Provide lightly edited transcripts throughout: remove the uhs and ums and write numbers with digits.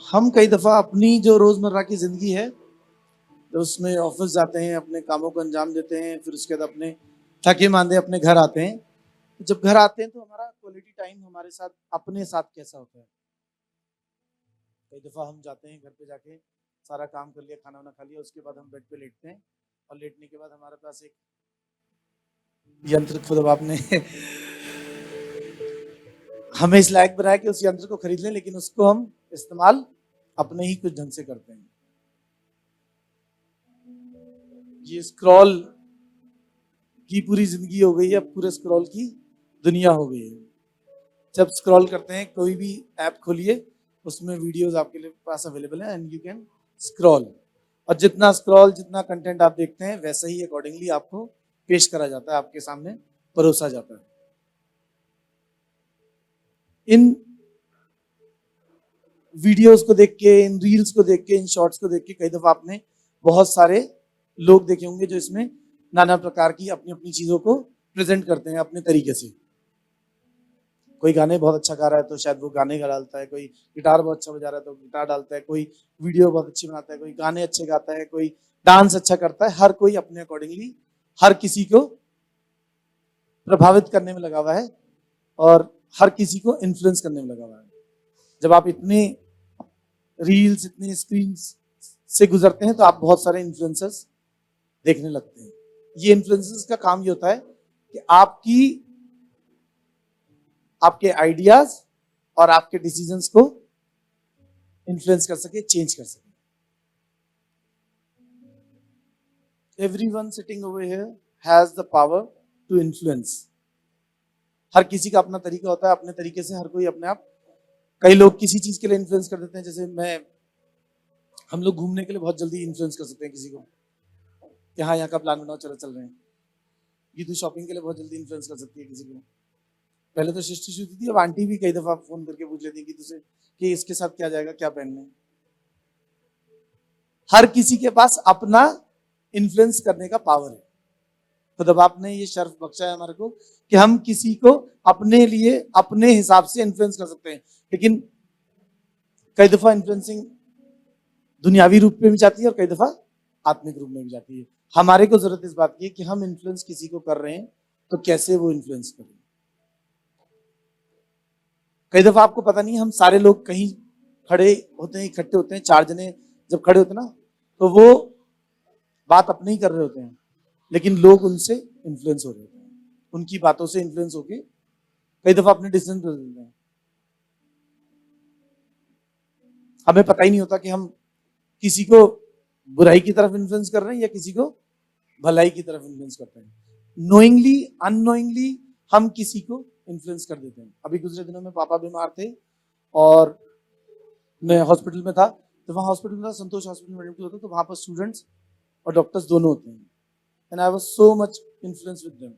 हम कई दफ़ा अपनी जो रोज़मर्रा की ज़िंदगी है, तो उसमें ऑफ़िस जाते हैं, अपने कामों को अंजाम देते हैं, फिर उसके बाद अपने थके-माँदे अपने घर आते हैं। तो जब घर आते हैं तो हमारा क्वालिटी टाइम हमारे साथ अपने साथ कैसा होता है? कई दफ़ा हम जाते हैं घर पे जाके सारा काम कर लिया, खाना-वाना खा लिया, उसके बाद हम बेड पे लेटते हैं और लेटने के बाद हमारे पास एक यंत्र खुद अब आपने हमें इस लायक बनाया कि उस यंत्र को खरीद लें, लेकिन उसको हम इस्तेमाल अपने ही कुछ ढंग से करते हैं। ये स्क्रॉल की पूरी जिंदगी हो गई है, अब पूरे स्क्रॉल की दुनिया हो गई है। जब स्क्रॉल करते हैं कोई भी ऐप खोलिए, उसमें वीडियोस आपके लिए पास अवेलेबल है एंड यू कैन स्क्रॉल। और जितना स्क्रॉल, जितना कंटेंट आप देखते हैं, वैसा ही अकॉर्डिंगली आपको पेश करा जाता है, आपके सामने परोसा जाता है। इन वीडियोस को देख के, इन रील्स को देख के, इन शॉर्ट्स को देख के कई दफा आपने बहुत सारे लोग देखे होंगे जो इसमें नाना प्रकार की अपनी अपनी चीजों को प्रेजेंट करते हैं अपने तरीके से। कोई गाने बहुत अच्छा गा रहा है तो शायद वो गाने गा डालता है, कोई गिटार बहुत अच्छा बजा रहा है तो गिटार डालता है, कोई वीडियो बहुत अच्छी बनाता है, कोई गाने अच्छे गाता है, कोई डांस अच्छा करता है। हर कोई अपने अकॉर्डिंगली हर किसी को प्रभावित करने में लगा हुआ है और हर किसी को इन्फ्लुएंस करने में लगा हुआ है। जब आप इतने रील्स, इतने स्क्रीन से गुजरते हैं तो आप बहुत सारे इन्फ्लुएंसर्स देखने लगते हैं। ये इन्फ्लुएंसर्स का काम ये होता है कि आपके आइडियाज और आपके डिसीजंस को इन्फ्लुएंस कर सके, चेंज कर सके। Everyone sitting over here has the power to influence. हर किसी का अपना तरीका होता है, अपने तरीके से हर कोई अपने आप। कई लोग किसी चीज के लिए इन्फ्लुएंस कर देते हैं, जैसे हम लोग घूमने के लिए बहुत जल्दी इन्फ्लुएंस कर सकते हैं किसी को कि हाँ यहाँ का प्लान बनाओ, चलो चल रहे हैं। ये तो शॉपिंग के लिए बहुत जल्दी इन्फ्लुएंस कर सकती है किसी को। पहले तो सृष्टि शुद्धि थी, अब आंटी भी कई दफा फोन करके पूछ लेती है कि तुझे कि इसके साथ क्या जाएगा, क्या पहनना है। हर किसी के पास अपना इन्फ्लुएंस करने का पावर है। खुद अब आपने ये शर्फ बख्शा है हमारे को कि हम किसी को अपने लिए अपने हिसाब से इन्फ्लुएंस कर सकते हैं। लेकिन कई दफा इन्फ्लुएंसिंग दुनियावी रूप में भी जाती है और कई दफा आत्मिक रूप में भी जाती है। हमारे को जरूरत इस बात की है कि हम इन्फ्लुएंस किसी को कर रहे हैं तो कैसे वो इन्फ्लुएंस करें। कई दफा आपको पता नहीं, हम सारे लोग कहीं खड़े होते हैं, इकट्ठे होते हैं, 4 जने जब खड़े होते हैं ना, तो वो बात अपने ही कर रहे होते हैं, लेकिन लोग उनसे इन्फ्लुएंस हो रहे होते हैं, उनकी बातों से इन्फ्लुएंस होके कई दफा अपने डिसीजन बदल देते हैं। हमें पता ही नहीं होता कि हम किसी को बुराई की तरफ इन्फ्लुएंस कर रहे हैं या किसी को भलाई की तरफ इन्फ्लुएंस करते हैं। नोइंगली अननोइंगली हम किसी को इन्फ्लुएंस कर देते हैं। अभी गुजरे दिनों में पापा बीमार थे और मैं हॉस्पिटल में था, तो वहाँ हॉस्पिटल में था, संतोष हॉस्पिटल में एडमिट होता, तो वहाँ पर स्टूडेंट्स और डॉक्टर्स दोनों होते हैं। And I was so much influence with them.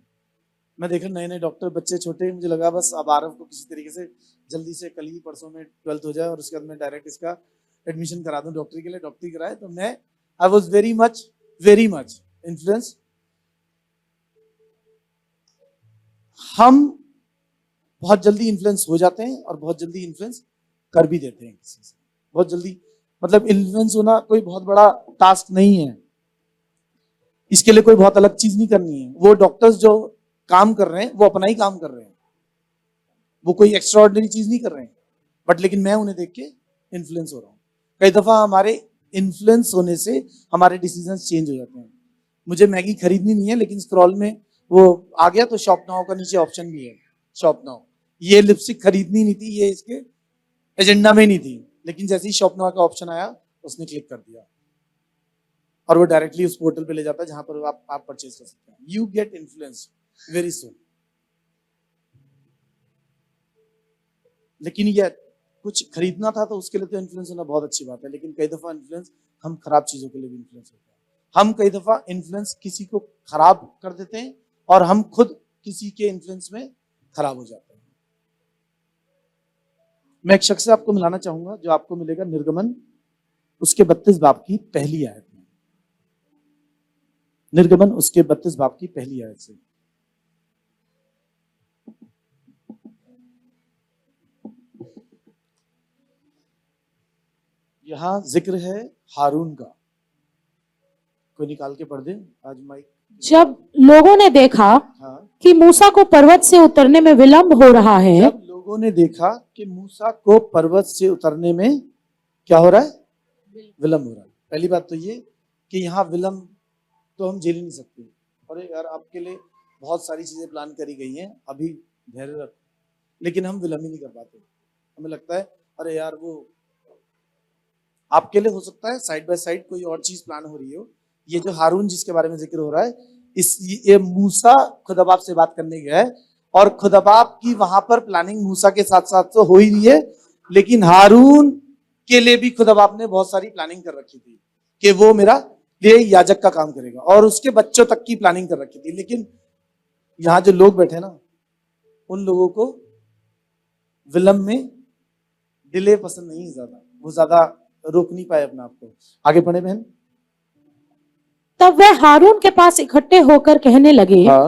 मैं देखा नए नए डॉक्टर, बच्चे छोटे, मुझे लगा बस अब आरव को किसी तरीके से जल्दी से कल ही परसों में 12th हो जाए और उसके बाद मैं डायरेक्ट इसका एडमिशन करा दूं डॉक्टरी के लिए। डॉक्टरी कराए तो मैं I was very much influence. हम बहुत जल्दी इन्फ्लुएंस हो जाते हैं और बहुत जल्दी इन्फ्लुएंस कर भी देते हैं किसी से। बहुत जल्दी, मतलब इन्फ्लुएंस होना कोई बहुत बड़ा टास्क नहीं है। इसके लिए कोई बहुत अलग चीज नहीं करनी है। वो डॉक्टर्स जो काम कर रहे हैं वो अपना ही काम कर रहे हैं, वो कोई एक्स्ट्रा ऑर्डिनरी चीज नहीं कर रहे हैं, बट लेकिन मैं उन्हें देख के इन्फ्लुएंस हो रहा हूँ। कई दफा हमारे इन्फ्लुएंस होने से हमारे डिसीजन चेंज हो जाते हैं। मुझे मैगी खरीदनी नहीं है, लेकिन स्क्रॉल में वो आ गया तो शॉप नाउ का नीचे ऑप्शन भी है, शॉप नाउ। ये लिपस्टिक खरीदनी नहीं थी, ये इसके एजेंडा में नहीं थी, लेकिन जैसे ही शॉप नाउ का ऑप्शन आया उसने क्लिक कर दिया और वो डायरेक्टली उस पोर्टल पे ले जाता है जहां पर आप परचेज कर सकते हैं। You get influenced very soon. लेकिन ये कुछ खरीदना था तो उसके लिए तो इन्फ्लुएंस होना बहुत अच्छी बात है, लेकिन कई दफा इन्फ्लुएंस हम खराब चीजों के लिए भी इन्फ्लुएंस होते हैं। हम कई दफा इन्फ्लुएंस किसी को खराब कर देते हैं और हम खुद किसी के इन्फ्लुएंस में खराब हो जाते हैं। मैं एक शख्स से आपको मिलाना चाहूंगा जो आपको मिलेगा निर्गमन उसके 32 बाब की पहली आयत में। निर्गमन उसके 32 बाब की पहली आयत से। यहाँ जिक्र है हारून का, कोई निकाल के पढ़ दे आज माइक। जब लोगों ने देखा हाँ, कि मूसा को पर्वत से उतरने में विलंब हो रहा है, जब लोगों ने देखा कि मूसा को पर्वत से उतरने में क्या हो रहा है, विलंब हो रहा है। पहली बात तो ये कि यहाँ विलंब तो हम झेल ही नहीं सकते। अरे यार, आपके लिए बहुत सारी चीजें प्लान करी गई हैं, अभी धैर्य रखो, लेकिन हम विलंब ही नहीं कर पाते। हमें लगता है अरे यार, वो आपके लिए हो सकता है साइड बाय साइड कोई और चीज प्लान हो रही हो। ये जो हारून जिसके बारे में जिक्र हो रहा है, ये मूसा खुदाबाप से बात करने गया है, और खुदाबाप की वहां पर प्लानिंग मूसा के साथ साथ तो हो ही रही है, लेकिन हारून के लिए भी खुदाबाप ने बहुत सारी प्लानिंग कर रखी थी कि वो मेरा लिए याजक का काम करेगा, और उसके बच्चों तक की प्लानिंग कर रखी थी। लेकिन यहाँ जो लोग बैठे ना, उन लोगों को विलंब में डिले पसंद नहीं है, ज्यादा वो ज्यादा रोक नहीं पाए अपने आप को। आगे पढ़े बहन। तब वे हारून के पास इकट्ठे होकर कहने लगे, हाँ,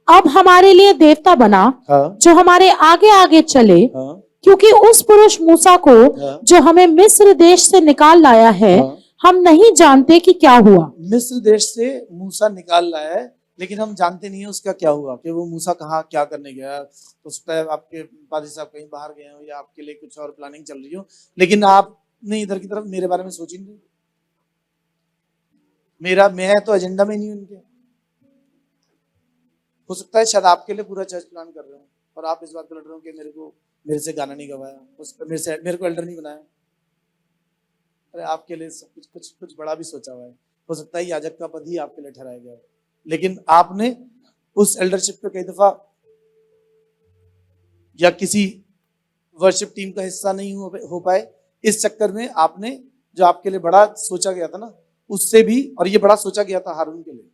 अब हमारे लिए देवता बना, हाँ, जो हमारे आगे आगे चले, हाँ, क्योंकि उस पुरुष मूसा को हाँ, जो हमें मिस्र देश से निकाल लाया है, हाँ। हम नहीं जानते कि क्या हुआ। मिस्र देश से मूसा निकाल लाया है, लेकिन हम जानते नहीं है उसका क्या हुआ, कि वो मूसा कहाँ क्या करने गया। हो सकता है आपके पादी साहब कहीं बाहर गए हो, या आपके लिए कुछ और प्लानिंग चल रही हो, लेकिन आपने इधर की तरफ मेरे बारे में सोची नहीं। मैं तो एजेंडा में नहीं हूं उनके। हो सकता है शायद आपके लिए पूरा चर्च प्लान कर रहे हो, और आप इस बात पर लड़ रहे हो कि मेरे से गाना नहीं गवाया, मेरे को एल्डर नहीं बनाया। अरे आपके लिए सब कुछ बड़ा भी सोचा हुआ है। हो सकता है याजक का पद ही आपके लिए ठहराया गया है, लेकिन आपने उस एल्डरशिप पे कई दफा या किसी वर्शिप टीम का हिस्सा नहीं हो पाए। इस चक्कर में आपने जो आपके लिए बड़ा सोचा गया था ना, उससे भी, और ये बड़ा सोचा गया था हारून के लिए,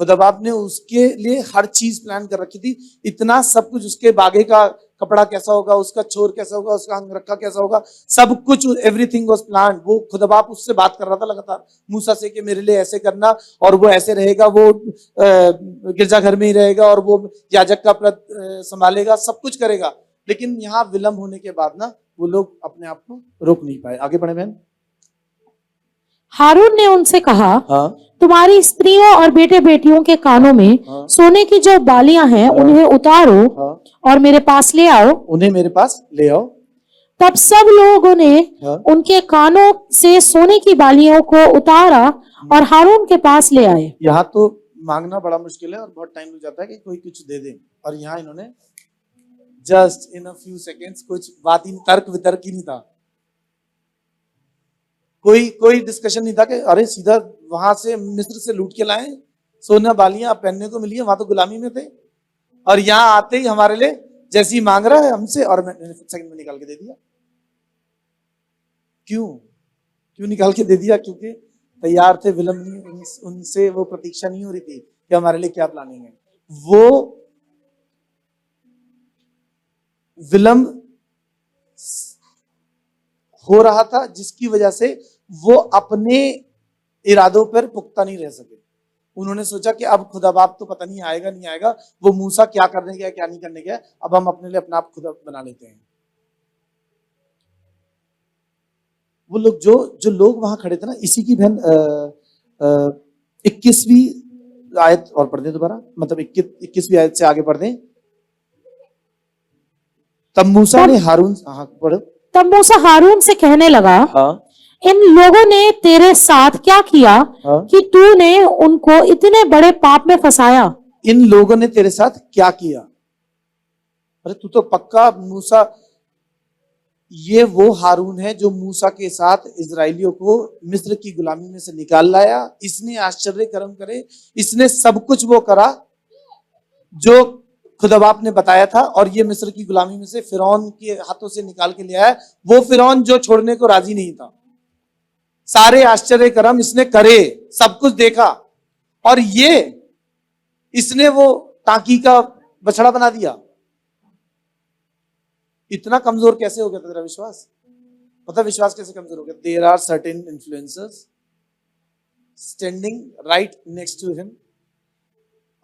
खुदाबाप ने उसके लिए हर चीज प्लान कर रखी थी। इतना सब कुछ, उसके बागे का कपड़ा कैसा होगा, उसका छोर कैसा होगा, उसका अंगरखा कैसा होगा, सब कुछ, एवरीथिंग वाज प्लान। वो खुदाबाप उससे बात कर रहा था लगातार मूसा से कि मेरे लिए ऐसे करना, और वो ऐसे रहेगा, वो गिरजाघर में ही रहेगा, और वो याजक का पद संभालेगा, सब कुछ करेगा। लेकिन यहाँ विलंब होने के बाद ना, वो लोग अपने आप को रोक नहीं पाए। आगे बढ़े बहन। हारून ने उनसे कहा, हाँ, तुम्हारी स्त्रियों और बेटे बेटियों के कानों में हाँ, सोने की जो बालियां हैं, हाँ, उन्हें उतारो, हाँ, और मेरे पास ले आओ। उन्हें मेरे पास ले आओ। तब सब लोगों ने हाँ, उनके कानों से सोने की बालियों को उतारा और हारून के पास ले आए। यहाँ तो मांगना बड़ा मुश्किल है और बहुत टाइम लग जाता है कि कोई कुछ दे दे, और यहाँ इन्होंने just in a few seconds, कुछ बात ही, तर्क वितर्क ही नहीं था, कोई डिस्कशन नहीं था कि अरे सीधा वहां से मिस्र से लूट के लाए, सोना बालियां पहनने को मिली है, वहां तो गुलामी में थे, और यहाँ आते ही हमारे लिए जैसे ही मांग रहा है हमसे, और मैंने सेकंड में निकाल के दे दिया। क्यों निकाल के दे दिया? क्योंकि तैयार थे, विलंब नहीं, उनसे वो प्रतीक्षा नहीं हो रही थी कि हमारे लिए क्या प्लानिंग है। वो विलंब हो रहा था जिसकी वजह से वो अपने इरादों पर पुख्ता नहीं रह सके। उन्होंने सोचा कि अब खुदा बाप तो पता नहीं आएगा नहीं आएगा, वो मूसा क्या करने गया क्या नहीं करने गया, अब हम अपने लिए अपना आप खुदा बना लेते हैं। वो लोग जो लोग वहां खड़े थे ना, इसी की बहन 21वीं आयत और पढ़ दें दोबारा, मतलब 21वीं आयत से आगे पढ़ दें। तब मूसा ने हारून, हाँ पढ़ो। तब मूसा हारून से कहने लगा, हाँ, इन लोगों ने तेरे साथ क्या किया, हाँ, कि तूने उनको इतने बड़े पाप में फंसाया। इन लोगों ने तेरे साथ क्या किया? अरे तू तो पक्का मूसा, ये वो हारून है जो मूसा के साथ इजराइलियों को मिस्र की गुलामी में से निकाल लाया। इसने आश्चर्य कर्म करे, इसने सब कुछ वो करा जो खुदाबाप ने बताया था, और ये मिस्र की गुलामी में से फिरौन के हाथों से निकाल के ले आया। वो फिरौन जो छोड़ने को राजी नहीं था। सारे आश्चर्य कर्म इसने करे, सब कुछ देखा, और ये इसने वो टांकी का बछड़ा बना दिया। इतना कमजोर कैसे हो गया तेरा विश्वास? पता विश्वास कैसे कमजोर हो गया? There are certain influencers standing right next to him,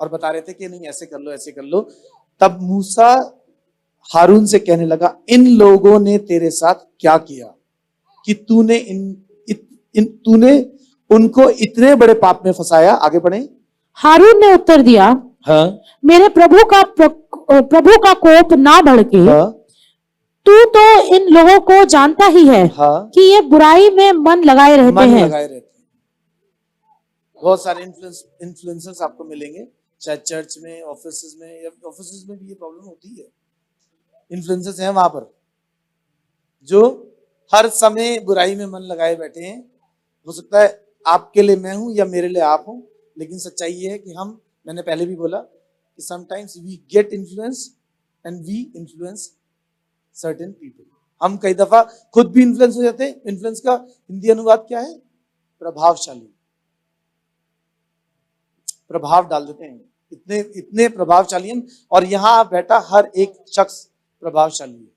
और बता रहे थे कि नहीं ऐसे कर लो ऐसे कर लो। तब मूसा हारून से कहने लगा, इन लोगों ने तेरे साथ क्या किया? कि तूने उनको इतने बड़े पाप में फंसाया। आगे बढ़े। हारून ने उत्तर दिया, हाँ मेरे प्रभु का कोप ना भड़के। हाँ तू तो इन लोगों को जानता ही है हाँ कि ये बुराई में मन लगाए रहते मन हैं। लगाए रहते हैं। बहुत सारे इन्फ्लुएंसर्स आपको मिलेंगे, चाहे चर्च में, ऑफिस में, या ऑफिस में भी ये प्रॉब्लम होती है। इन्फ्लुएंसर्स हैं वहां पर जो हर समय बुराई में मन लगाए बैठे हैं। हो सकता है आपके लिए मैं हूं या मेरे लिए आप हूं, लेकिन सच्चाई ये है कि मैंने पहले भी बोला कि sometimes we get influence and we influence certain people. हम कई दफा खुद भी इन्फ्लुएंस हो जाते हैं। इन्फ्लुएंस का हिंदी अनुवाद क्या है? प्रभावशाली। प्रभाव डाल देते हैं, इतने प्रभावशाली हम। और यहां बैठा हर एक शख्स प्रभावशाली है।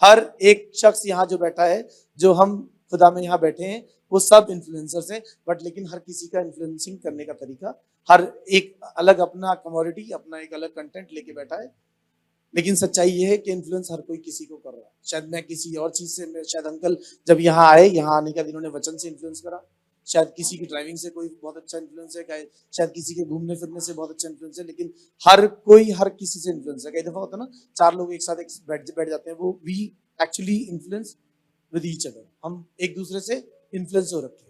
हर एक शख्स यहाँ जो बैठा है, जो हम खुदा में यहाँ बैठे हैं, वो सब इन्फ्लुएंसर्स हैं। बट लेकिन हर किसी का इन्फ्लुएंसिंग करने का तरीका, हर एक अलग अपना कमोडिटी, अपना एक अलग कंटेंट लेके बैठा है। लेकिन सच्चाई ये है कि इन्फ्लुएंस हर कोई किसी को कर रहा है। शायद मैं किसी और चीज से, शायद अंकल जब यहाँ आए, यहाँ आने के बाद इन्होंने वचन से इन्फ्लुएंस करा। शायद किसी की ड्राइविंग से कोई बहुत अच्छा इन्फ्लुएंस है, शायद किसी के घूमने फिरने से बहुत अच्छा इन्फ्लुएंस है। लेकिन हर कोई हर किसी से इन्फ्लुएंस है। कई दफा होता है ना, चार लोग एक साथ बैठ जाते हैं, वो we actually influence with each other. हम एक दूसरे से इन्फ्लुएंस हो रखे हैं।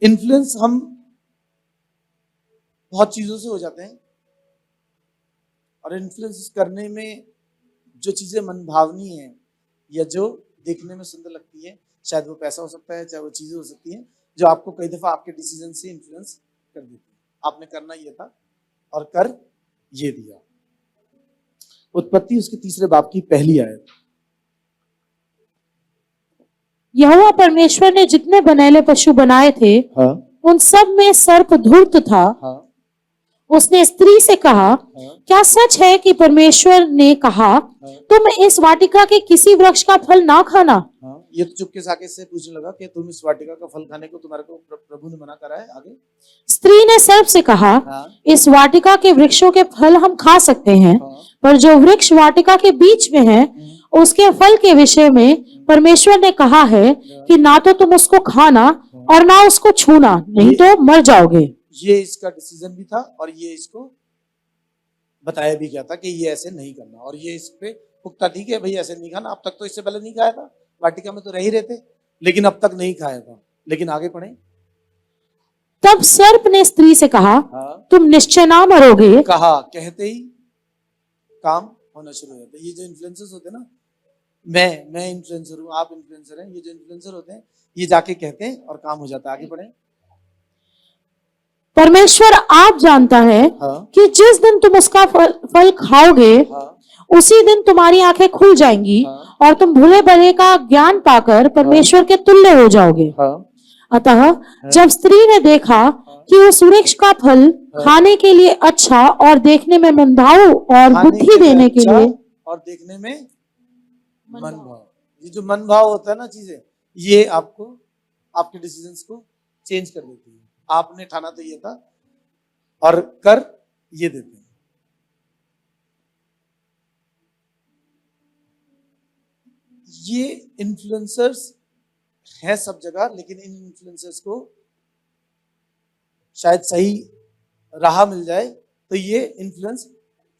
इन्फ्लुएंस हम बहुत चीजों से हो जाते हैं, और इन्फ्लुएंस करने में जो चीजें मनभावनी है या जो देखने में सुंदर लगती है, शायद वो पैसा हो सकता है, चाहे वो चीजें हो सकती हैं, जो आपको कई दफा आपके डिसीजन से इन्फ्लुएंस कर देती है। आपने करना ये था और कर ये दिया। उत्पत्ति उसके 3 बाब की पहली आयत। यहोवा परमेश्वर ने जितने बनेले पशु बनाए थे, हाँ उन सब में सर्प धूर्त था। हाँ उसने स्त्री से कहा, हाँ क्या सच है कि परमेश्वर ने कहा, हाँ तुम इस वाटिका के किसी वृक्ष का फल ना खाना? हाँ। ये तो चुपके साके से पूछने लगा कि तुम इस वाटिका का फल खाने को तुम्हारे को प्रभु ने मना करा है। आगे। स्त्री ने सर्प से कहा, हाँ इस वाटिका के वृक्षों के फल हम खा सकते हैं, हाँ पर जो वृक्ष वाटिका के बीच में है, उसके फल के विषय में परमेश्वर ने कहा है कि ना तो तुम उसको खाना और ना उसको छूना, नहीं तो मर जाओगे। ये इसका डिसीजन भी था, और ये इसको बताया भी गया था कि ये ऐसे नहीं करना, और ये इस पे पुख्ता थी कि भाई ऐसे नहीं खाना। अब तक तो इससे पहले नहीं खाया था, वाटिका में तो रह ही रहते, लेकिन अब तक नहीं खाया था। लेकिन आगे पढ़े। तब सर्प ने स्त्री से कहा, हाँ तुम निश्चय ना मरोगे। कहा, कहते ही काम होना शुरू हो जाता है। ये जो इन्फ्लुएंसर्स होते हैं ना, मैं इन्फ्लुएंसर हूँ, आप इन्फ्लुएंसर हैं, ये जो इन्फ्लुएंसर होते हैं, ये जाके कहते हैं और काम हो जाता है। आगे बढ़े। परमेश्वर आप जानता है हाँ कि जिस दिन तुम उसका फल खाओगे, हाँ उसी दिन तुम्हारी आंखें खुल जाएंगी हाँ और तुम भले भले का ज्ञान पाकर परमेश्वर के तुल्य हो जाओगे। हाँ अतः जब स्त्री ने देखा कि उस वृक्ष का फल खाने के लिए अच्छा और देखने में मनभाऊ और बुद्धि देने के अच्छा लिए और देखने में मन भाव, ये जो मन भाव होता है ना चीजें, ये आपको आपके डिसीजंस को चेंज कर देती है। आपने ठाना तो ये था और कर ये देते हैं। ये इन्फ्लुएंसर्स है सब जगह, लेकिन इन इन्फ्लुएंसर्स को शायद सही राह मिल जाए तो ये इन्फ्लुएंस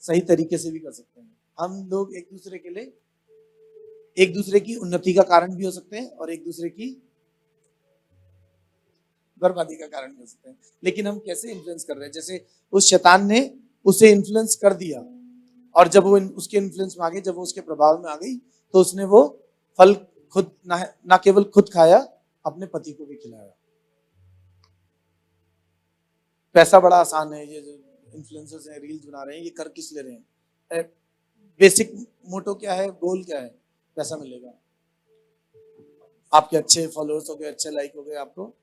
सही तरीके से भी कर सकते हैं। हम लोग एक दूसरे के लिए, एक दूसरे की उन्नति का कारण भी हो सकते हैं और एक दूसरे की बर्बादी का कारण भी हो सकते हैं। लेकिन हम कैसे इन्फ्लुएंस कर रहे हैं? जैसे उस शैतान ने उसे इन्फ्लुएंस कर दिया, और जब वो उसके इन्फ्लुएंस में आ गई, जब वो उसके प्रभाव में आ गई, तो उसने वो फल खुद ना केवल खुद खाया, अपने पति को भी खिलाया। पैसा बड़ा आसान है। ये जो इन्फ्लुएंसर्स हैं, रील्स बना रहे हैं, ये कर किस ले रहे हैं? बेसिक मोटो क्या है, गोल क्या है? पैसा मिलेगा, आपके अच्छे फॉलोअर्स हो गए, अच्छे लाइक हो गए, आपको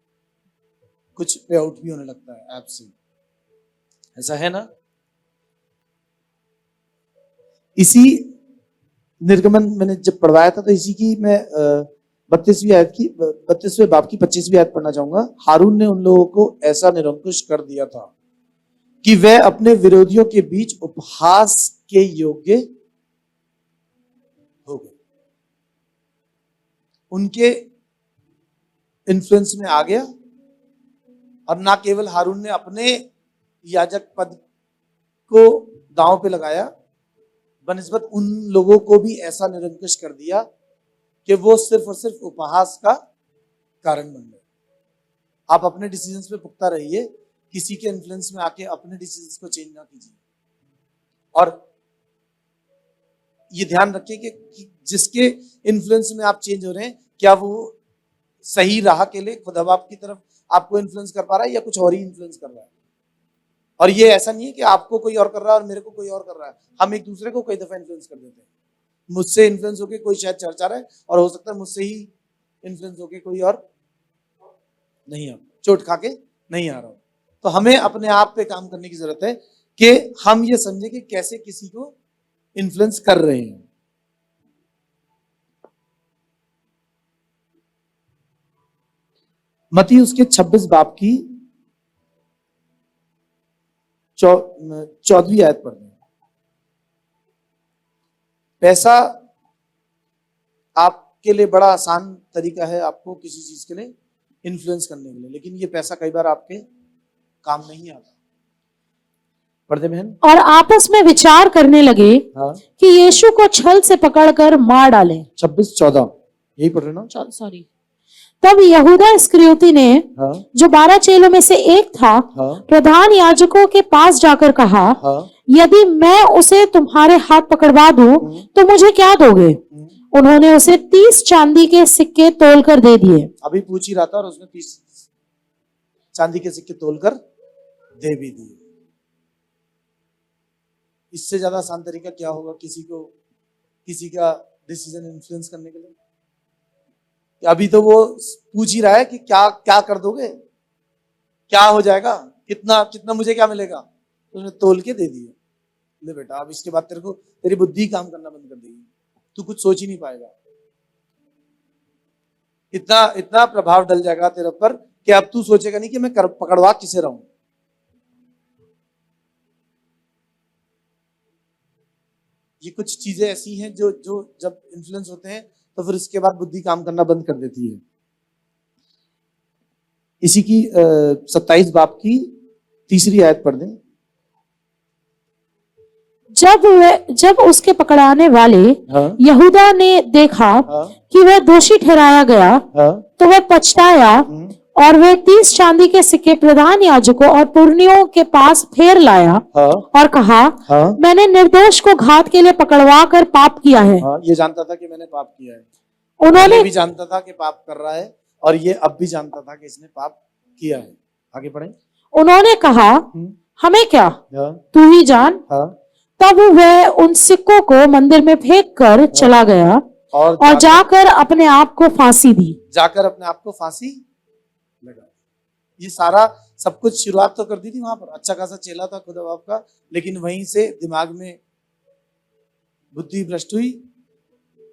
कुछ पे आउट भी होने लगता है ऐप से। ऐसा है ना? इसी निर्गमन मैंने जब पढ़वाया था, तो इसी की मैं 32वें बाब की 25वीं आयत पढ़ना चाहूंगा। हारून ने उन लोगों को ऐसा निरंकुश कर दिया था कि वह अपने विरोधियों के बीच उपहास के योग्य हो गए। उनके इन्फ्लुएंस में आ गया और ना केवल हारून ने अपने याजक पद को दांव पे लगाया, बनिस्बत उन लोगों को भी ऐसा निरंकुश कर दिया कि वो सिर्फ और सिर्फ उपहास का कारण बन गए। आप अपने डिसीजंस पे पुख्ता रहिए, किसी के इन्फ्लुएंस में आके अपने डिसीजंस को चेंज ना कीजिए। और ये ध्यान रखिए कि जिसके इन्फ्लुएंस में आप चेंज हो रहे हैं, क्या वो सही राह के लिए खुदा बाप की तरफ आपको इन्फ्लुएंस कर पा रहा है या कुछ और ही इन्फ्लुएंस कर रहा है। और ये ऐसा नहीं है कि आपको कोई और कर रहा है और मेरे को कोई और कर रहा है, हम एक दूसरे को कई दफा इन्फ्लुएंस कर देते हैं। मुझसे इन्फ्लुएंस होकर कोई शायद चर्च आ रहा है और हो सकता है मुझसे ही इन्फ्लुएंस होकर कोई और नहीं आ, चोट खा के नहीं आ रहा हो। तो हमें अपने आप पे काम करने की जरूरत है कि हम ये समझे कि कैसे किसी को इन्फ्लुएंस कर रहे हैं। मत्ती उसके 26 बाब की 14वीं आयत पढ़ते हैं। पैसा आपके लिए बड़ा आसान तरीका है आपको किसी चीज के लिए इन्फ्लुएंस करने के लिए, लेकिन ये पैसा कई बार आपके काम नहीं आता। पढ़ते बहन। और आपस में विचार करने लगे हाँ, कि यीशु को छल से पकड़कर मार डालें। 26-14 यही पढ़ रहे ना। सॉरी। तब यहूदा इस्करियोती ने, हाँ, जो 12 चेलों में से एक था, हाँ, प्रधान याजकों के पास जाकर कहा, हाँ, यदि मैं उसे तुम्हारे हाथ पकड़वा दूं तो मुझे क्या दोगे? उन्होंने उसे 30 चांदी के सिक्के तोलकर दे दिए। अभी पूछ ही रहा था और उसने 30 चांदी के सिक्के तोलकर दे भी दिए। इससे ज्यादा आसान तरीका क्या होगा किसी का डिसीजन इन्फ्लुएंस करने के लिए? अभी तो वो पूछ ही रहा है कि क्या क्या कर दोगे, क्या हो जाएगा, कितना कितना मुझे क्या मिलेगा, तो उसने तोल के दे दिए। ले बेटा, अब इसके बाद तेरी बुद्धि काम करना बंद कर देगी, तू कुछ सोच ही नहीं पाएगा। इतना इतना प्रभाव डल जाएगा तेरे ऊपर कि अब तू सोचेगा नहीं कि मैं पकड़वा किसे रहूं। ये कुछ चीजें ऐसी हैं जो जो जब इन्फ्लुएंस होते हैं तो फिर उसके बाद बुद्धि काम करना बंद कर देती है। इसी की 27 बाब की 3री आयत पढ़ दें। जब उसके पकड़ाने वाले हाँ, यहूदा ने देखा हाँ, कि वह दोषी ठहराया गया, हाँ, तो वह पछताया और वह 30 चांदी के सिक्के प्रधान याजकों और पुरनियों के पास फेर लाया, हाँ, और कहा, हाँ, मैंने निर्दोष को घात के लिए पकड़वा कर पाप किया है। हाँ, ये जानता था कि मैंने पाप किया है। उन्होंने भी जानता था कि पाप कर रहा है और ये अब भी जानता था कि इसने पाप किया है। आगे पढ़ें। उन्होंने कहा, हमें क्या, हाँ, तू ही जान। हाँ, तब वह उन सिक्कों को मंदिर में फेंक कर चला गया और जाकर अपने आप को फांसी दी। जाकर अपने आप को फांसी लगा। ये सारा सब कुछ शुरुआत तो कर दी थी वहां पर, अच्छा खासा चेला था खुदा बाप का, लेकिन वहीं से दिमाग में बुद्धि भ्रष्ट हुई,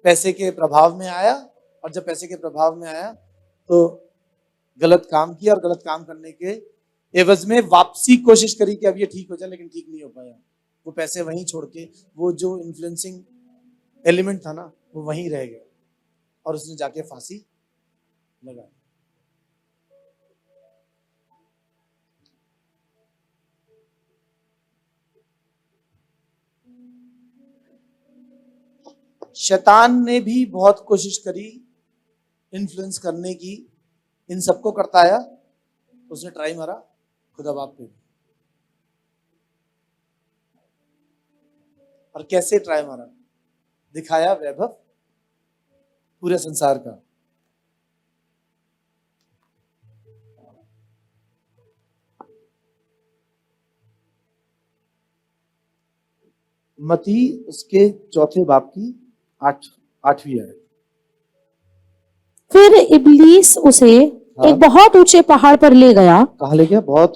पैसे के प्रभाव में आया, और जब पैसे के प्रभाव में आया तो गलत काम किया, और गलत काम करने के एवज में वापसी कोशिश करी कि अब ये ठीक हो जाए, लेकिन ठीक नहीं हो पाया। वो पैसे वहीं छोड़ के, वो जो इन्फ्लुएंसिंग एलिमेंट था ना, वो वहीं रह गया और उसने जाके फांसी लगा। शैतान ने भी बहुत कोशिश करी इन्फ्लुएंस करने की, इन सबको करता आया, उसने ट्राई मारा खुदा बाप पे भी। और कैसे ट्राई मारा? दिखाया वैभव पूरे संसार का। मती उसके 4 बाब की 8वीं आयत। फिर इब्लीस उसे एक बहुत ऊंचे पहाड़ पर ले गया। कहाँ ले गया? बहुत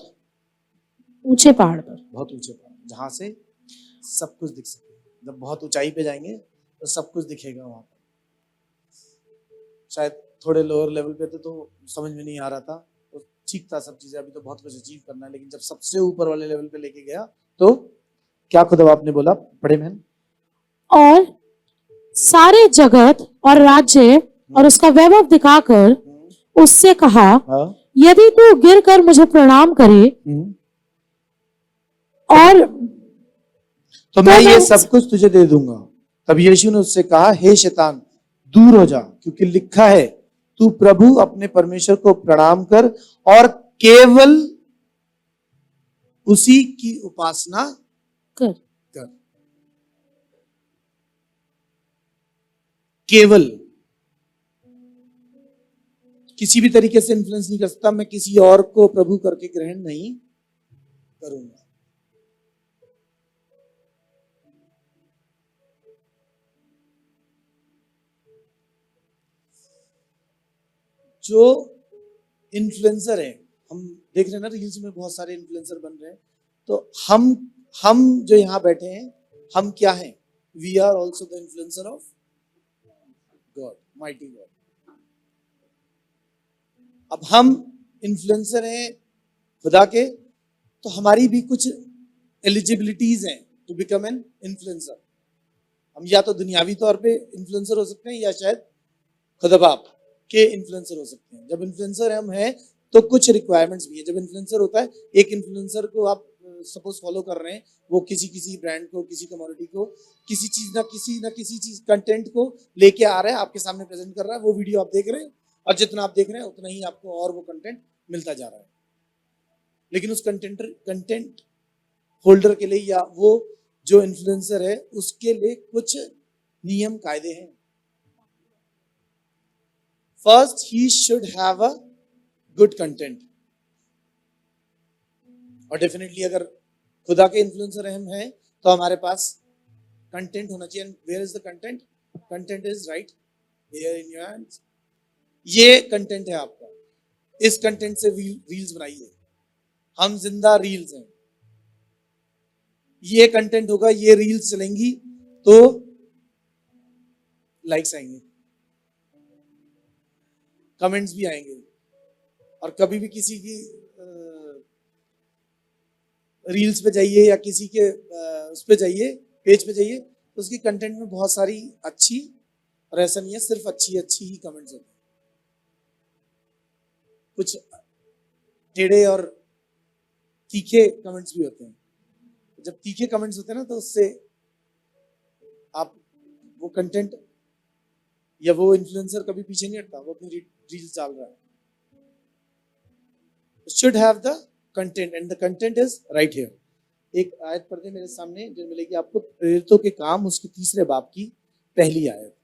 ऊंचे पहाड़ पर। बहुत ऊंचे पहाड़, जहां से सब कुछ दिख सके। जब बहुत ऊंचाई पे जाएंगे तो सब कुछ दिखेगा वहां पर। शायद थोड़े लोअर लेवल पे तो समझ में नहीं आ रहा था, तो ठीक था सब चीजें, अभी तो बहुत कुछ अचीव करना है, लेकिन जब सबसे ऊपर वाले लेवल पे लेके गया तो क्या खुदा बाप ने बोला, बड़े बहन? और सारे जगत और राज्य और उसका वैभव दिखाकर उससे कहा, हाँ, यदि तू गिर कर मुझे प्रणाम करे और तो मैं ये सब कुछ तुझे दे दूंगा। तब यीशु ने उससे कहा, हे शैतान, दूर हो जा, क्योंकि लिखा है, तू प्रभु अपने परमेश्वर को प्रणाम कर और केवल उसी की उपासना कर। कर। केवल, किसी भी तरीके से इन्फ्लुएंस नहीं कर सकता, मैं किसी और को प्रभु करके ग्रहण नहीं करूंगा। जो इन्फ्लुएंसर है, हम देख रहे हैं ना रील्स में बहुत सारे इन्फ्लुएंसर बन रहे हैं, तो हम जो यहां बैठे हैं, हम क्या हैं? We are also the influencer of God, mighty God. अब हम इन्फ्लुएंसर हैं खुदा के, तो हमारी भी कुछ एलिजिबिलिटीज हैं टू बिकम एन इन्फ्लुएंसर। हम या तो दुनियावी तौर पे इन्फ्लुएंसर हो सकते हैं, या शायद खुदा बाप के इन्फ्लुएंसर हो सकते हैं। जब इन्फ्लुएंसर हम हैं तो कुछ रिक्वायरमेंट्स भी है। जब इन्फ्लुएंसर होता है, एक इन्फ्लुएंसर को आप सपोज फॉलो कर रहे हैं, वो किसी ब्रांड को, किसी कमोडिटी को, किसी ना किसी चीज कंटेंट को लेके आ रहा है, आपके सामने प्रेजेंट कर रहा है, वो वीडियो आप देख रहे हैं, और जितना आप देख रहे हैं उतना ही आपको और वो कंटेंट मिलता जा रहा है। लेकिन उस कंटेंट होल्डर के लिए, या वो जो इन्फ्लुएंसर है उसके लिए कुछ नियम कायदे हैं। First, he should have a good content. और डेफिनेटली अगर खुदा के इन्फ्लुएंसर हम हैं तो हमारे पास कंटेंट होना चाहिए। Where is the content? Content is right here in your hands. ये कंटेंट है आपका, इस कंटेंट से रील्स बनाइए। हम जिंदा रील्स हैं। ये कंटेंट होगा, ये रील्स चलेंगी तो लाइक्स आएंगे, कमेंट्स भी आएंगे। और कभी भी किसी की रील्स पे जाइए या किसी के उस पे जाइए, पेज पे जाइए, तो उसकी कंटेंट में बहुत सारी अच्छी, और ऐसा नहीं है सिर्फ अच्छी ही कमेंट्स होते हैं, कुछ टेढ़े और तीखे कमेंट्स भी होते हैं। जब तीखे कमेंट्स होते हैं ना, तो उससे आप वो कंटेंट या वो इन्फ्लुएंसर कभी पीछे नहीं हटता, वो अपनी रील्स डाल रहा है। Should have the content, and the content is right here. एक आयत पढ़ते मेरे सामने जो मिलेगी आपको, प्रेरितों के काम उसके 3 बाब की पहली आयत।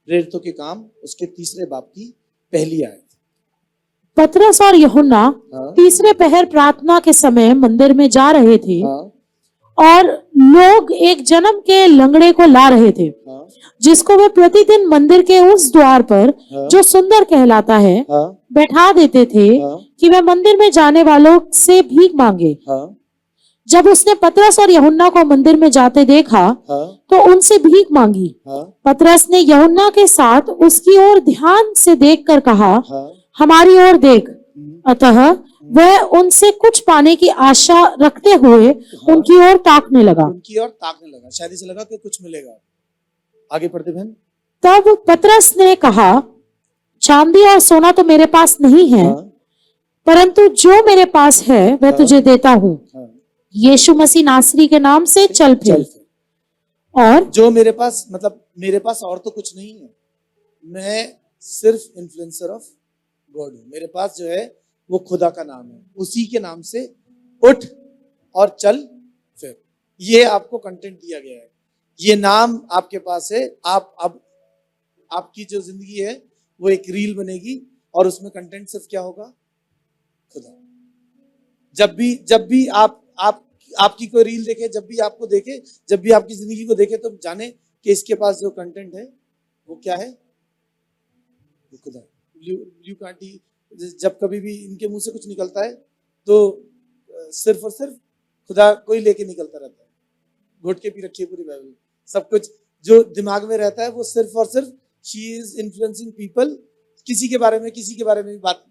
प्रेरितों के काम उसके 3 बाब की पहली आयत। पतरस और यूहन्ना तीसरे पहर प्रार्थना के समय मंदिर में जा रहे थे, और लोग एक जन्म के लंगड़े को ला रहे थे, जिसको वे प्रतिदिन मंदिर के उस द्वार पर, जो सुंदर कहलाता है, बैठा देते थे कि वे मंदिर में जाने वालों से भीख मांगे। जब उसने पतरस और यूहन्ना को मंदिर में जाते देखा तो उनसे भीख मांगी। पतरस ने यूहन्ना के साथ उसकी ओर ध्यान से देखकर कहा, हमारी ओर देख। अतः वह उनसे कुछ पाने की आशा रखते हुए उनकी ओर ताकने लगा। शायद इसे लगा कि कुछ मिलेगा। आगे पढ़ते बहन। तब पतरस ने कहा, चांदी और सोना तो मेरे पास नहीं है, परंतु जो मेरे पास है वह तुझे देता हूँ। यीशु मसीह नासरी के नाम से चल फिर। और जो मेरे पास, मतलब मेरे पास और तो कुछ नहीं है, मैं सिर्फ इन्फ्लुएंसर ऑफ गॉड हूं। मेरे पास जो है वो खुदा का नाम है, उसी के नाम से उठ और चल फिर। ये आपको कंटेंट दिया गया है, ये नाम आपके पास है। आप अब आपकी जो जिंदगी है वो एक रील बनेगी, और उसमें कंटेंट सिर्फ क्या होगा? खुदा। जब भी आपकी कोई रील देखे, जब भी आपको देखे, जब भी आपकी जिंदगी को देखे, तो जाने कि इसके पास जो कंटेंट है वो क्या है? वो खुदा। You can't. जब कभी भी इनके मुंह से कुछ निकलता है तो सिर्फ और सिर्फ खुदा को ही लेके निकलता रहता है। घोट के पी रखी है पूरी बाइबल। सब कुछ जो दिमाग में रहता है वो सिर्फ और सिर्फ शी इज इन्फ्लुएंसिंग पीपल। किसी के बारे में भी बात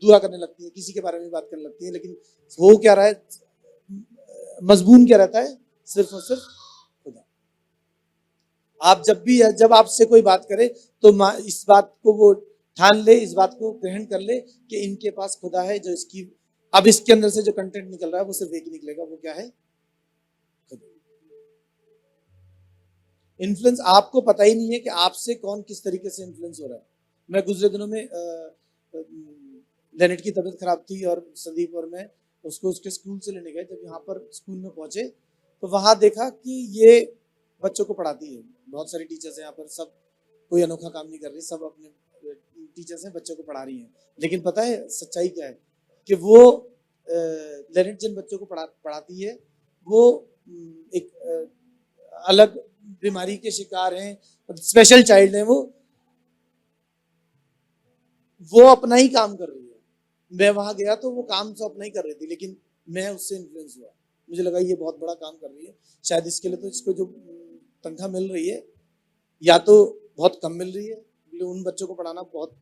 दुआ करने लगती हैं, किसी के बारे में बात करने लगती हैं, लेकिन हो क्या रहा है, मजबून क्या रहता है, सिर्फ और सिर्फ खुदा। आप जब आपसे कोई बात करे तो इस बात को वो ठान ले, इस बात को ग्रहण कर ले कि इनके पास खुदा है जो इसकी, अब इसके अंदर से जो कंटेंट निकल रहा है वो सिर्फ एक ही निकलेगा, वो क्या है, खुदा। इन्फ्लुएंस आपको पता ही नहीं है कि आपसे कौन किस तरीके से इन्फ्लुएंस हो रहा है। मैं गुजरे दिनों में लेनेट की तबीयत खराब थी और संदीप और मैं उसको उसके स्कूल से लेने गए। जब यहाँ पर स्कूल में पहुंचे तो वहां देखा कि ये बच्चों को पढ़ाती है, बहुत सारी टीचर्स हैं यहाँ पर, सब कोई अनोखा काम नहीं कर रही, सब अपने टीचर्स हैं, बच्चों को पढ़ा रही हैं। लेकिन पता है सच्चाई क्या है कि वो लेनेट जिन बच्चों को पढ़ाती है वो एक अलग बीमारी के शिकार हैं, स्पेशल चाइल्ड हैं, वो अपना ही काम कर रही है। मैं वहां गया तो वो काम तो अपना ही कर रही थी, लेकिन मैं उससे इन्फ्लुएंस हुआ, मुझे लगा ये बहुत बड़ा काम कर रही है, शायद इसके लिए तो इसको जो तनख्वाह मिल रही है या तो बहुत कम मिल रही है, उन बच्चों को पढ़ाना बहुत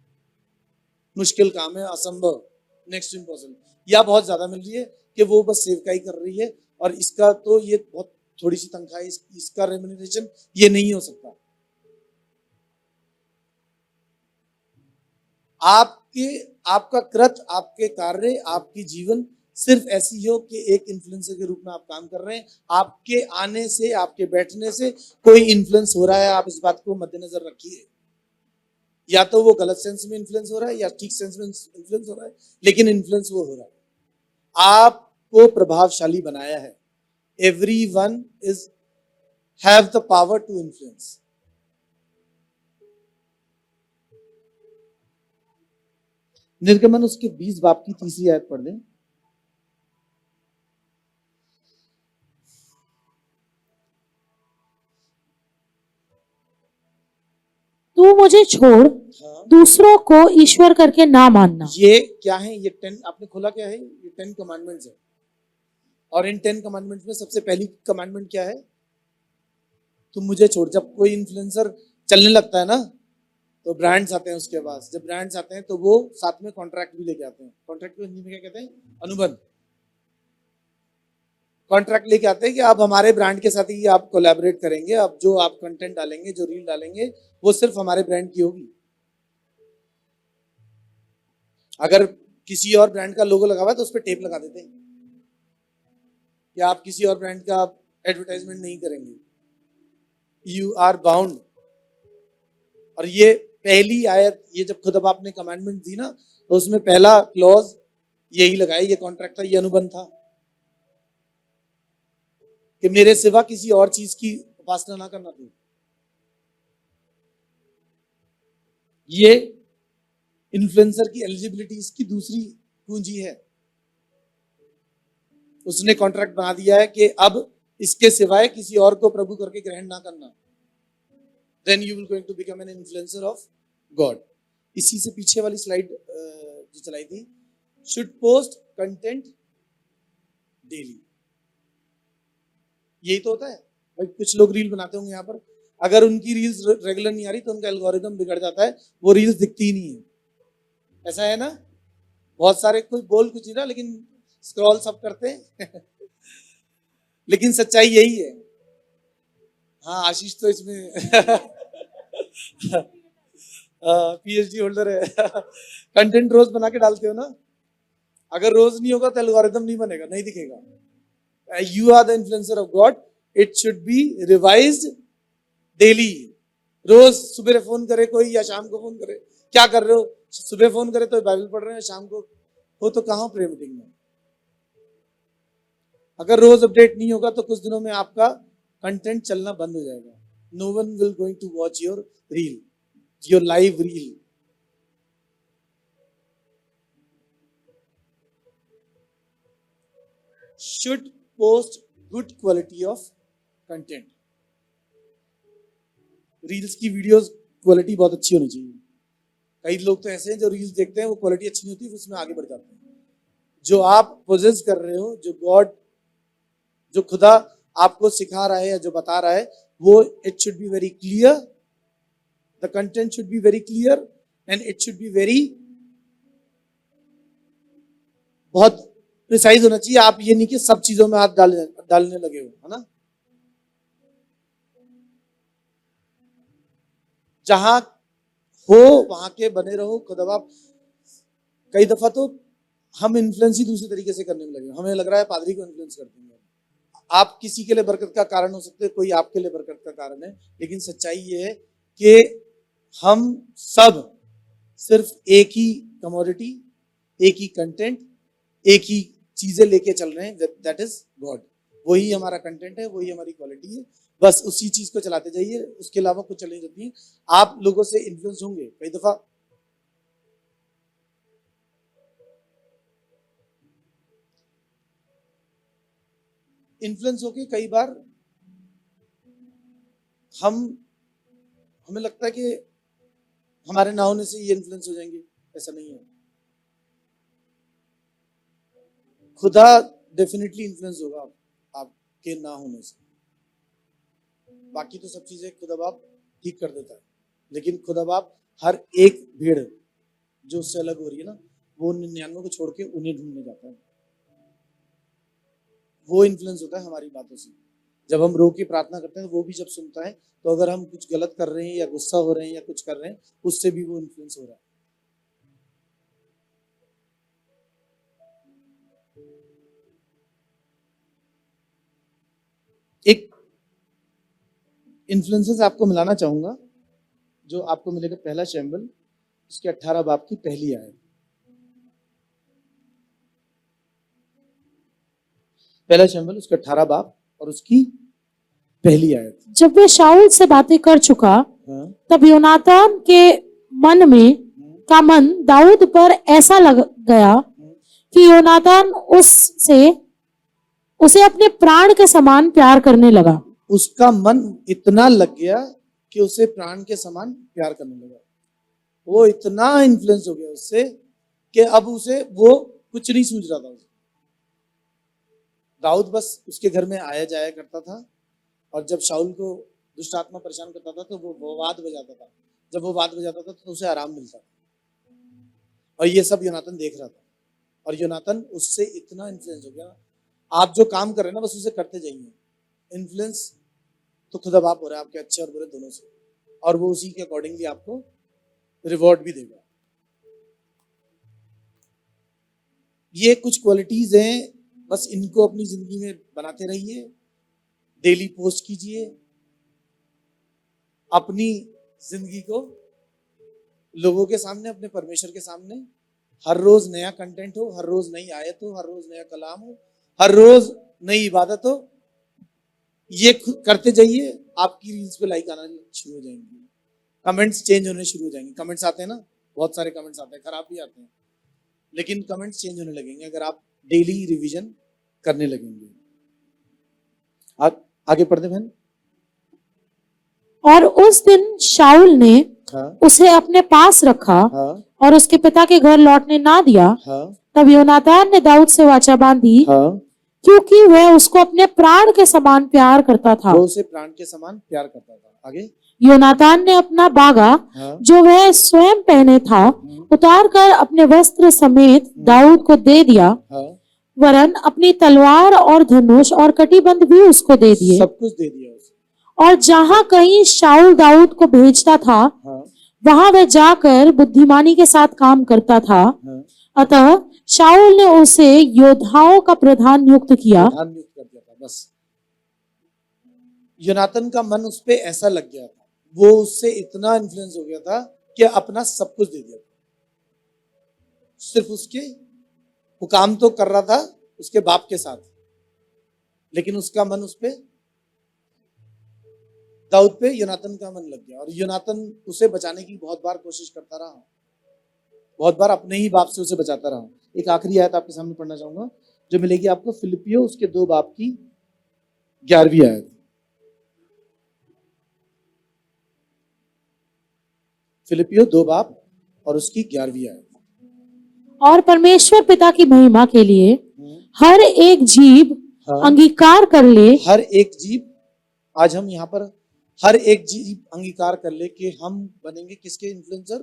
मुश्किल काम है, असंभव, नेक्स्ट इम्पॉसिबल, या बहुत ज्यादा मिल रही है कि वो बस सेवकाई कर रही है और इसका तो ये बहुत थोड़ी सी तनख्वाह, इसका रेम्यूनरेशन ये नहीं हो सकता। आपका कृत, आपके कार्य, आपकी जीवन सिर्फ ऐसी हो कि एक इन्फ्लुएंसर के रूप में आप काम कर रहे हैं। आपके आने से, आपके बैठने से कोई इन्फ्लुएंस हो रहा है, आप इस बात को मद्देनजर रखिए। या तो वो गलत सेंस में इन्फ्लुएंस हो रहा है या ठीक सेंस में इन्फ्लुएंस हो रहा है, लेकिन इन्फ्लुएंस वो हो रहा है। आपको प्रभावशाली बनाया है। Everyone have the power to influence. निर्गमन उसके 20 बाब की 3री आयत पढ़ दें। तू मुझे छोड़, दूसरों को ईश्वर करके ना मानना। ये क्या है? ये 10 आपने खोला क्या है? ये 10 कमांडमेंट्स है। और इन 10 कमांडमेंट्स में सबसे पहली कमांडमेंट क्या है? तुम मुझे छोड़। जब कोई इन्फ्लुएंसर चलने लगता है ना तो ब्रांड्स आते हैं उसके पास। जब ब्रांड्स आते हैं तो वो साथ में कॉन्ट्रैक्ट भी लेके आते हैं। कॉन्ट्रैक्ट को हिंदी में क्या कहते हैं? अनुबंध। कॉन्ट्रैक्ट लेके आते हैं कि आप हमारे ब्रांड के साथ ही आप कोलैबोरेट करेंगे, अब जो आप कंटेंट डालेंगे, जो रील डालेंगे, वो सिर्फ हमारे ब्रांड की होगी। अगर किसी और ब्रांड का लोगो लगा हुआ है तो उस पर टेप लगा देते हैं कि आप किसी और ब्रांड का एडवर्टाइजमेंट नहीं करेंगे, यू आर बाउंड। और ये पहली आयत, ये जब खुद अब आपने कमांडमेंट दी ना तो उसमें पहला क्लॉज यही लगाया, ये कॉन्ट्रैक्ट था, ये अनुबंध था कि मेरे सिवा किसी और चीज की उपासना ना करना तू। ये इन्फ्लुएंसर की एलिजिबिलिटी इसकी दूसरी कुंजी है। उसने कॉन्ट्रैक्ट बना दिया है कि अब इसके सिवाय किसी और को प्रभु करके ग्रहण ना करना। Then you will going to become an influencer of God. इसी से पीछे वाली स्लाइड जो चलाई थी, should post content daily। यही तो होता है भाई। कुछ लोग रील बनाते होंगे यहाँ पर, अगर उनकी रील्स रेगुलर नहीं आ रही तो उनका एल्गोरिदम बिगड़ जाता है, वो रील्स दिखती ही नहीं है। ऐसा है ना? बहुत सारे कोई बोल कुछ नहीं रहा लेकिन स्क्रॉल सब करते हैं लेकिन सच्चाई यही है। हाँ, आशीष तो इसमें पीएचडी होल्डर है कंटेंट रोज बना के डालते हो ना, अगर रोज नहीं होगा तो एल्गोरिदम नहीं बनेगा, नहीं दिखेगा। You are the influencer of God, it should be revised daily. रोज सुबह फोन करे कोई या शाम को फोन करे, क्या कर रहे हो? सुबह फोन करे तो बाइबल पढ़ रहे हैं, शाम को हो तो कहाँ प्रेयर मीटिंग में। अगर रोज अपडेट नहीं होगा तो कुछ दिनों में आपका कंटेंट चलना बंद हो जाएगा। No one will going to watch your reel, your live reel. Should post good quality of content. Reels की वीडियोस क्वालिटी बहुत अच्छी होनी चाहिए। कई लोग तो ऐसे हैं जो रील्स देखते हैं वो क्वालिटी अच्छी नहीं होती, उसमें आगे बढ़ जाते हैं। जो आप पोजेस कर रहे हो, जो गॉड, जो खुदा आपको सिखा रहा है या जो बता रहा है, वो it should be very clear, the content should be very clear and it should be very बहुत प्रिसाइज होना चाहिए। आप ये नहीं कि सब चीजों में हाथ डालने लगे हो, है ना। जहां हो वहां के बने रहो खुद। अब आप कई दफा तो हम इन्फ्लुएंस ही दूसरे तरीके से करने में लगे, हमें लग रहा है पादरी को इन्फ्लुएंस करते हैं। आप किसी के लिए बरकत का कारण हो सकते हैं, कोई आपके लिए बरकत का कारण है, लेकिन सच्चाई ये है कि हम सब सिर्फ एक ही कमोडिटी, एक ही कंटेंट, एक ही चीजें लेके चल रहे हैं, दैट इज गॉड। वही हमारा कंटेंट है, वही हमारी क्वालिटी है, बस उसी चीज को चलाते जाइए, उसके अलावा कुछ चलनी रहती है। आप लोगों से इन्फ्लुएंस होंगे कई दफा, इन्फ्लुएंस होके कई बार हमें लगता है कि हमारे ना होने से ये इन्फ्लुएंस हो जाएंगे, ऐसा नहीं है। खुदा डेफिनेटली इन्फ्लुएंस होगा आपके ना होने से। बाकी तो सब चीजें खुदा बाप ठीक कर देता है, लेकिन खुदा बाप हर एक भीड़ जो उससे अलग हो रही है ना, वो 99 को छोड़ के उन्हें ढूंढने जाता है। वो इन्फ्लुएंस होता है हमारी बातों से। जब हम रो के प्रार्थना करते हैं, वो भी जब सुनता है, तो अगर हम कुछ गलत कर रहे हैं या गुस्सा हो रहे हैं या कुछ कर रहे हैं, उससे भी वो इन्फ्लुएंस हो रहा है। एक इन्फ्लुएंसेस आपको मिलाना चाहूंगा, जो आपको मिलेगा पहला शैम्बल उसके 18 बाब की पहली आयत। पहला शैम्बल उसके 18 बाब और उसकी पहली आयत। जब वे शाऊल से बातें कर चुका, तब योनातान के मन में का मन दाऊद पर ऐसा लग गया कि योनातान उसे अपने प्राण के समान प्यार करने लगा। उसका मन इतना लग गया कि उसे प्राण के समान प्यार करने लगा। वो इतना इन्फ्लुएंस हो गया उससे कि अब उसे वो कुछ नहीं सूझ रहा था। दाऊद बस उसके घर में आया जाया करता था, और जब शाऊल को दुष्ट आत्मा परेशान करता था तो वो वाद बजाता था। जब वो वाद बजाता था तो उसे आराम मिलता था, और ये सब योनातान देख रहा था, और योनातान उससे इतना इन्फ्लुएंस हो गया। आप जो काम कर रहे हैं ना, बस उसे करते जाइए। इन्फ्लुएंस तो खुदा बाप हो रहा है आपके अच्छे और बुरे दोनों से, और वो उसी के अकॉर्डिंगली आपको रिवॉर्ड भी देगा। ये कुछ क्वालिटीज हैं, बस इनको अपनी जिंदगी में बनाते रहिए। डेली पोस्ट कीजिए, अपनी जिंदगी को लोगों के सामने, अपने परमेश्वर के सामने हर रोज नया कंटेंट हो, हर रोज नई आयत हो, हर रोज नया कलाम हो, हर रोज नई इबादत हो। ये करते जाइए, आपकी रील्स पे लाइक आना शुरू हो जाएंगे, कमेंट्स चेंज होने शुरू हो जाएंगे। कमेंट्स आते हैं ना, बहुत सारे कमेंट्स आते हैं, खराब भी आते हैं, लेकिन कमेंट्स चेंज होने लगेंगे अगर आप डेली रिवीजन करने लगेंगे। आगे पढ़ते बहन। और उस दिन शाऊल ने उसे अपने पास रखा और उसके पिता के घर लौटने ना दिया। तब योनातान ने दाऊद से वाचा बांधी, क्योंकि वह उसको अपने प्राण के समान प्यार करता था। वो उसे प्राण के समान प्यार करता था। आगे योनातान ने अपना बागा जो वह स्वयं पहने था उतार कर अपने वस्त्र समेत दाऊद को दे दिया, वरन अपनी तलवार और धनुष और कटिबंध भी उसको दे दिए। सब कुछ दे दिया उसे। और जहाँ कहीं शाऊल दाऊद को भेजता था, वहां वह जाकर बुद्धिमानी के साथ काम करता था। अतः शाऊल ने उसे योद्धाओं का प्रधान नियुक्त किया। कर दिया था। बस योनातान का मन उस पे ऐसा लग गया था, वो उससे इतना इन्फ्लुएंस हो गया था कि अपना सब कुछ दे दिया था। सिर्फ उसके वो काम तो कर रहा था उसके बाप के साथ, लेकिन उसका मन उस पे, दाऊद पे योनातान का मन लग गया। और योनातान उसे बचाने की बहुत बार कोशिश करता रहा, बहुत बार अपने ही बाप से उसे बचाता रहा। एक आखिरी आयत आपके सामने पढ़ना चाहूंगा, जो मिलेगी आपको फिलिपियो उसके 2 बाब की 11वीं आयत। फिलिपियो 2 बाब और उसकी 11वीं आयत। और परमेश्वर पिता की महिमा के लिए हर एक जीव अंगीकार कर ले। हर एक जीव, आज हम यहाँ पर हर एक जीव अंगीकार कर ले कि हम बनेंगे किसके इन्फ्लुएंसर?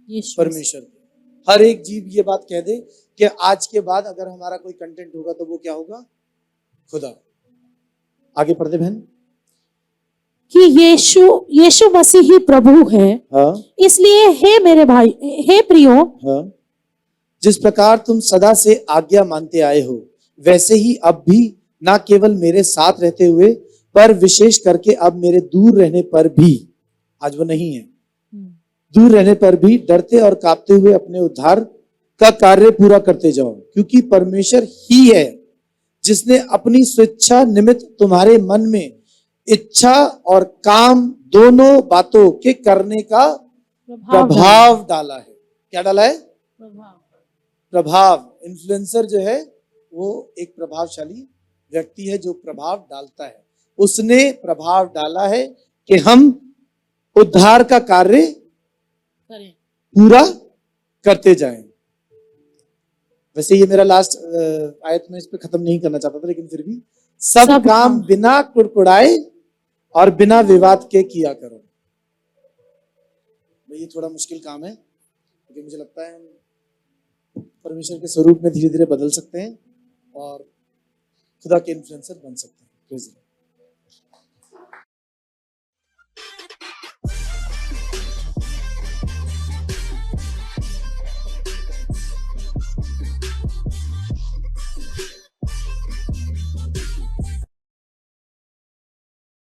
परमेश्वर के। हर एक जीव ये बात कह दे कि आज के बाद अगर हमारा कोई कंटेंट होगा तो वो क्या होगा? खुदा। आगे पढ़ते बहन। कि यीशु मसीह ही प्रभु है। हाँ इसलिए हे मेरे भाई, हे प्रियो, हाँ, जिस प्रकार तुम सदा से आज्ञा मानते आए हो वैसे ही अब भी ना केवल मेरे साथ रहते हुए पर विशेष करके अब मेरे दूर रहने पर भी, आज वो नहीं है, दूर रहने पर भी डरते और कांपते हुए अपने उद्धार का कार्य पूरा करते जाओ, क्योंकि परमेश्वर ही है जिसने अपनी स्वेच्छा निमित्त तुम्हारे मन में इच्छा और काम दोनों बातों के करने का प्रभाव डाला है। क्या डाला है? प्रभाव। इन्फ्लुएंसर जो है वो एक प्रभावशाली व्यक्ति है जो प्रभाव डालता है। उसने प्रभाव डाला है कि हम उद्धार का कार्य पूरा करते जाएं। वैसे ये मेरा लास्ट आयत में इस पे खत्म नहीं करना चाहता था, लेकिन फिर भी सब काम बिना कुड़कुड़ाए और बिना विवाद के किया करो। ये थोड़ा मुश्किल काम है, क्योंकि मुझे लगता है हम परमेश्वर के स्वरूप में धीरे धीरे बदल सकते हैं और खुदा के इन्फ्लुएंसर बन सकते हैं।